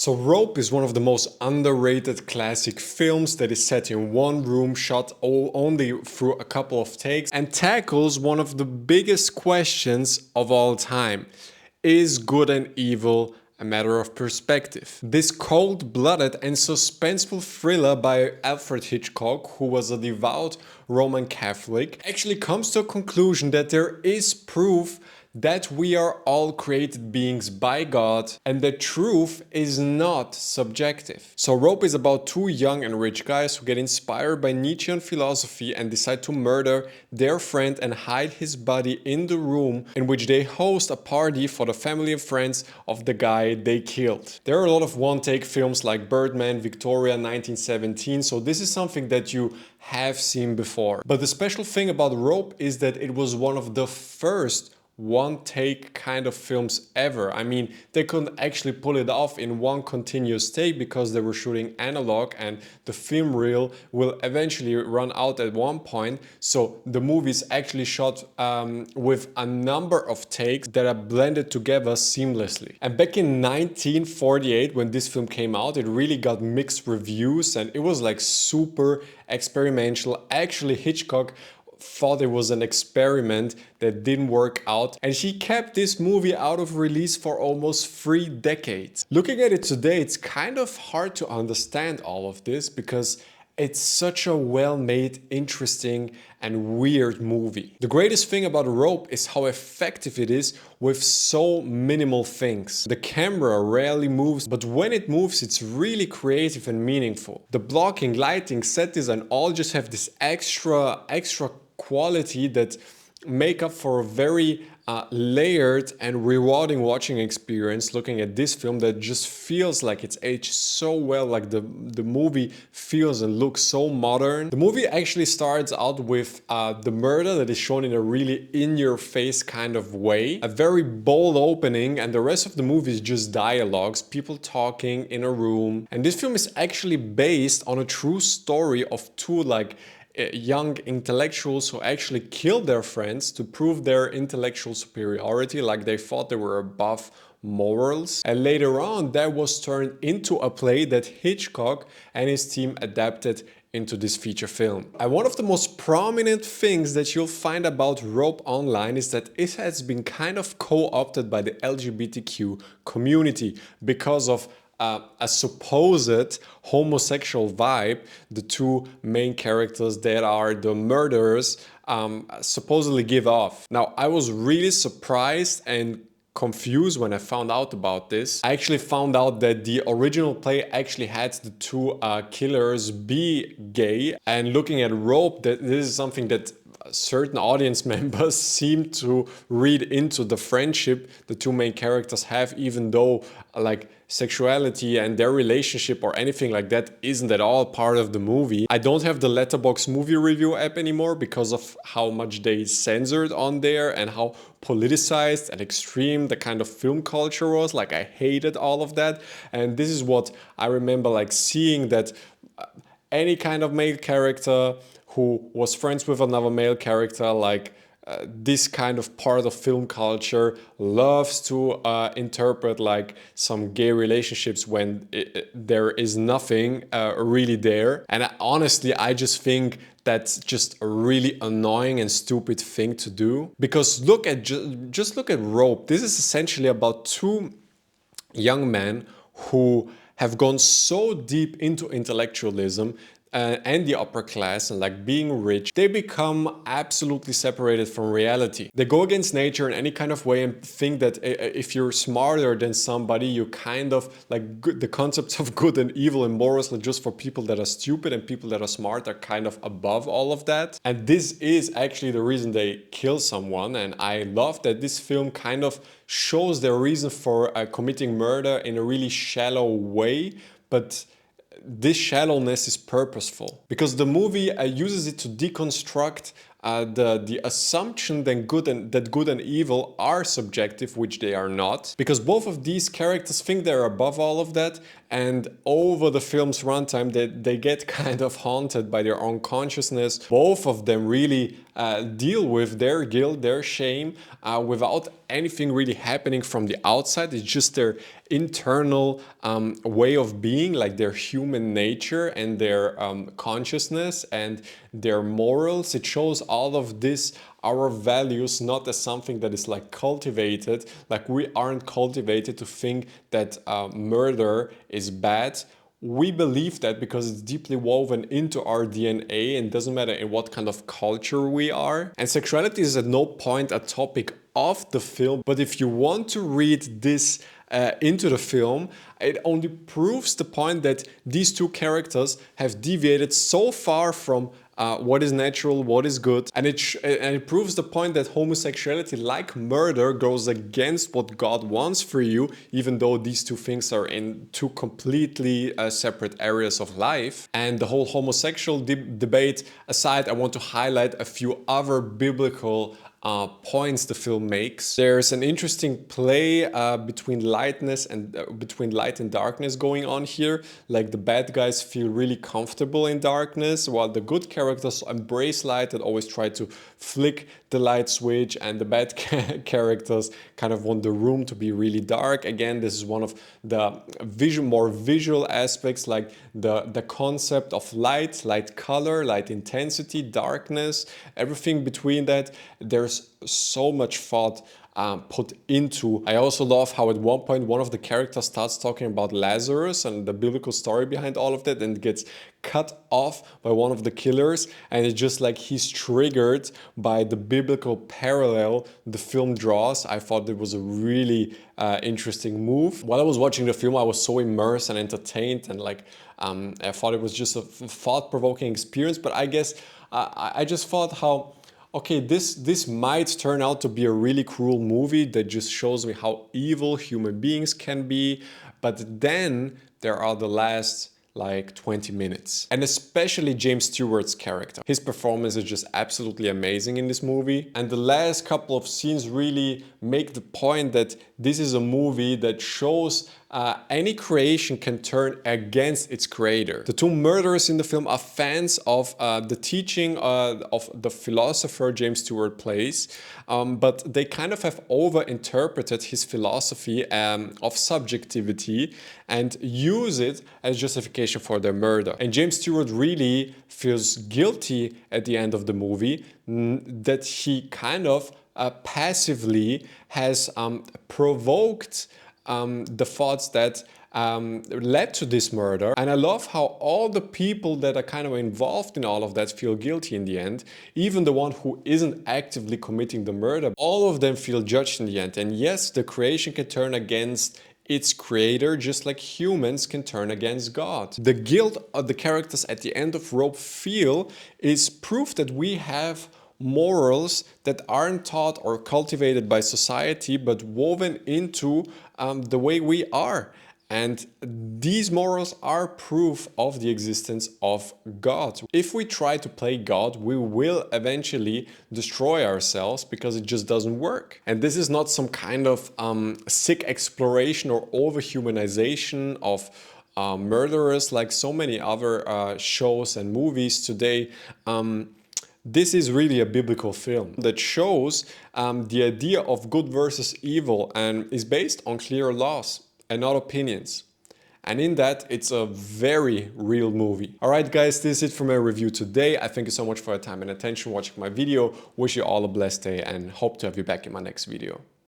So Rope is one of the most underrated classic films that is set in one room, shot only through a couple of takes, and tackles one of the biggest questions of all time. Is good and evil a matter of perspective? This cold-blooded and suspenseful thriller by Alfred Hitchcock, who was a devout Roman Catholic, actually comes to a conclusion that there is proof that we are all created beings by God and that truth is not subjective. So Rope is about two young and rich guys who get inspired by Nietzschean philosophy and decide to murder their friend and hide his body in the room in which they host a party for the family and friends of the guy they killed. There are a lot of one-take films like Birdman, Victoria, 1917, so this is something that you have seen before. But the special thing about Rope is that it was one of the first one-take kind of films ever. I mean, they couldn't actually pull it off in one continuous take because they were shooting analog and the film reel will eventually run out at one point. So the movie is actually shot with a number of takes that are blended together seamlessly. And back in 1948, when this film came out, it really got mixed reviews and it was like super experimental. Actually, Hitchcock thought it was an experiment that didn't work out, and he kept this movie out of release for almost 3 decades. Looking at it today, it's kind of hard to understand all of this because it's such a well-made, interesting and weird movie. The greatest thing about Rope is how effective it is with so minimal things. The camera rarely moves, but when it moves, it's really creative and meaningful. The blocking, lighting, set design all just have this extra quality that make up for a very layered and rewarding watching experience looking at this film that just feels like it's aged so well, like the movie feels and looks so modern. The movie actually starts out with the murder that is shown in a really in-your-face kind of way, a very bold opening, and the rest of the movie is just dialogues, people talking in a room. And this film is actually based on a true story of two young intellectuals who actually killed their friends to prove their intellectual superiority, like they thought they were above morals. And later on, that was turned into a play that Hitchcock and his team adapted into this feature film. And one of the most prominent things that you'll find about Rope online is that it has been kind of co-opted by the LGBTQ community because of a supposed homosexual vibe the two main characters that are the murderers supposedly give off. Now, I was really surprised and confused when I found out about this. I actually found out that the original play actually had the two killers be gay, and looking at Rope, that this is something that certain audience members seem to read into the friendship the two main characters have, even though like sexuality and their relationship or anything like that isn't at all part of the movie. I don't have the Letterboxd movie review app anymore because of how much they censored on there and how politicized and extreme the kind of film culture was. Like, I hated all of that, and this is what I remember, like seeing that any kind of male character who was friends with another male character, like this kind of part of film culture loves to interpret like some gay relationships when there is nothing really there. And honestly, I just think that's just a really annoying and stupid thing to do. Because just look at Rope. This is essentially about two young men who have gone so deep into intellectualism and the upper class and like being rich, they become absolutely separated from reality. They go against nature in any kind of way and think that if you're smarter than somebody, you kind of like the concepts of good and evil and morals are just for people that are stupid, and people that are smart are kind of above all of that. And this is actually the reason they kill someone. And I love that this film kind of shows their reason for committing murder in a really shallow way, but this shallowness is purposeful because the movie uses it to deconstruct the assumption that good and evil are subjective, which they are not, because both of these characters think they're above all of that, and over the film's runtime they get kind of haunted by their own consciousness. Both of them really deal with their guilt, their shame, without anything really happening from the outside. It's just their internal way of being, like their human nature and their consciousness and their morals. It shows all of this, our values, not as something that is like cultivated, like we aren't cultivated to think that murder is bad. We believe that because it's deeply woven into our DNA, and doesn't matter in what kind of culture we are. And sexuality is at no point a topic of the film, but if you want to read this into the film, it only proves the point that these two characters have deviated so far from what is natural, what is good, and it proves the point that homosexuality, like murder, goes against what God wants for you, even though these two things are in two completely separate areas of life. And the whole homosexual debate aside, I want to highlight a few other biblical points the film makes. There's an interesting play between lightness and between light and darkness going on here. Like the bad guys feel really comfortable in darkness, while the good characters embrace light and always try to flick the light switch, and the bad characters kind of want the room to be really dark. Again, this is one of the more visual aspects, like the concept of light color, light intensity, darkness, everything between that. There's so much thought put into. I also love how at one point one of the characters starts talking about Lazarus and the biblical story behind all of that, and gets cut off by one of the killers, and it's just like he's triggered by the biblical parallel the film draws. I thought it was a really interesting move. While I was watching the film, I was so immersed and entertained, and like I thought it was just a thought-provoking experience. But I guess I just thought how, okay, this might turn out to be a really cruel movie that just shows me how evil human beings can be. But then there are the last like 20 minutes. And especially James Stewart's character. His performance is just absolutely amazing in this movie. And the last couple of scenes really make the point that this is a movie that shows any creation can turn against its creator. The two murderers in the film are fans of the teaching of the philosopher James Stewart plays, but they kind of have over-interpreted his philosophy of subjectivity and use it as justification for their murder. And James Stewart really feels guilty at the end of the movie that he kind of passively has provoked the thoughts that led to this murder. And I love how all the people that are kind of involved in all of that feel guilty in the end. Even the one who isn't actively committing the murder, all of them feel judged in the end. And yes, the creation can turn against its creator, just like humans can turn against God. The guilt of the characters at the end of Rope feel is proof that we have morals that aren't taught or cultivated by society, but woven into the way we are. And these morals are proof of the existence of God. If we try to play God, we will eventually destroy ourselves because it just doesn't work. And this is not some kind of sick exploration or overhumanization of murderers like so many other shows and movies today. This is really a biblical film that shows the idea of good versus evil and is based on clear laws and not opinions. And in that, it's a very real movie. Alright guys, this is it for my review today. I thank you so much for your time and attention watching my video. Wish you all a blessed day and hope to have you back in my next video.